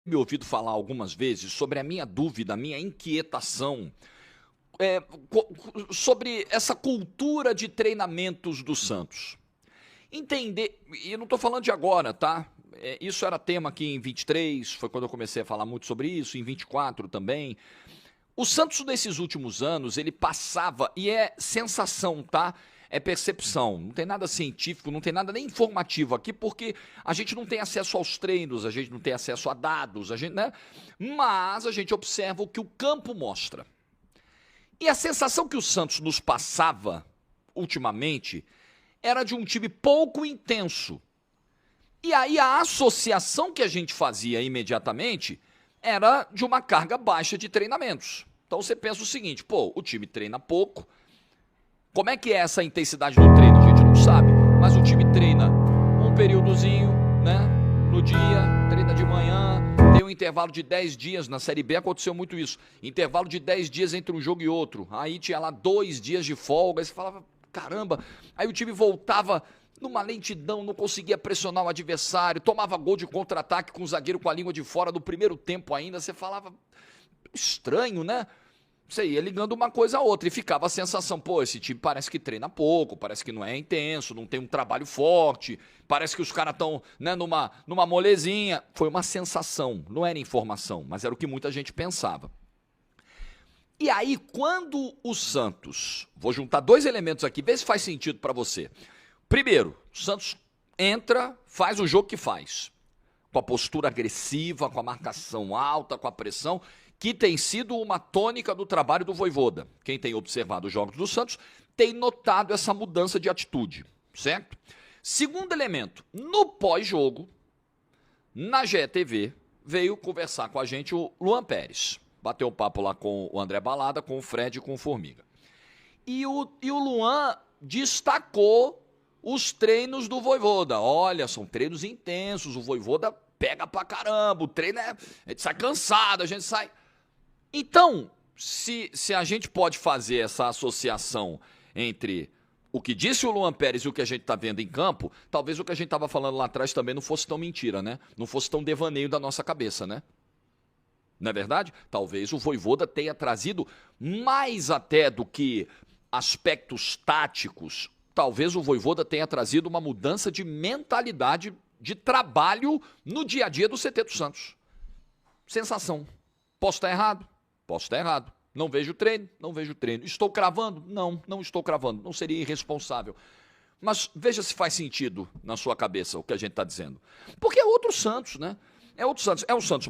me ouvido falar algumas vezes sobre a minha dúvida, a minha inquietação sobre essa cultura de treinamentos do Santos. Entender, e eu não estou falando de agora, tá? Isso era tema aqui em 23, foi quando eu comecei a falar muito sobre isso, em 24 também. O Santos, nesses últimos anos, ele passava, e é sensação, tá? É percepção, não tem nada científico, não tem nada nem informativo aqui, porque a gente não tem acesso aos treinos, a gente não tem acesso a dados, né? Mas a gente observa o que o campo mostra. E a sensação que o Santos nos passava, ultimamente, era de um time pouco intenso. E aí a associação que a gente fazia imediatamente era de uma carga baixa de treinamentos. Então você pensa o seguinte, pô, o time treina pouco. Como é que é essa intensidade do treino? A gente não sabe, mas o time treina um períodozinho, né, no dia, treina de manhã, tem um intervalo de 10 dias, na Série B aconteceu muito isso, intervalo de 10 dias entre um jogo e outro, aí tinha lá 2 dias de folga, aí você falava, caramba, aí o time voltava numa lentidão, não conseguia pressionar o adversário, tomava gol de contra-ataque com o zagueiro com a língua de fora no primeiro tempo ainda, você falava, estranho, né? Você ia ligando uma coisa a outra e ficava a sensação, pô, esse time parece que treina pouco, parece que não é intenso, não tem um trabalho forte, parece que os caras estão, né, numa molezinha. Foi uma sensação, não era informação, mas era o que muita gente pensava. E aí, quando o Santos, vou juntar dois elementos aqui, vê se faz sentido para você. Primeiro, o Santos entra, faz o jogo que faz, com a postura agressiva, com a marcação alta, com a pressão, que tem sido uma tônica do trabalho do Vojvoda. Quem tem observado os jogos do Santos tem notado essa mudança de atitude, certo? Segundo elemento, no pós-jogo, na GETV, veio conversar com a gente o Luan Pérez. Bateu um papo lá com o André Balada, com o Fred e com o Formiga. E o Luan destacou os treinos do Vojvoda. Olha, são treinos intensos, o Vojvoda pega pra caramba, o treino a gente sai cansado, a gente sai... Então, se a gente pode fazer essa associação entre o que disse o Luan Pérez e o que a gente está vendo em campo, talvez o que a gente estava falando lá atrás também não fosse tão mentira, né? Não fosse tão devaneio da nossa cabeça, né? Não é verdade? Talvez o Vojvoda tenha trazido mais até do que aspectos táticos. Talvez o Vojvoda tenha trazido uma mudança de mentalidade de trabalho no dia a dia do CT do Santos. Sensação. Posso estar errado? Posso estar errado. Não vejo treino? Não vejo treino. Estou cravando? Não, não estou cravando. Não seria irresponsável. Mas veja se faz sentido na sua cabeça o que a gente está dizendo. Porque é outro Santos, né? É outro Santos. É um Santos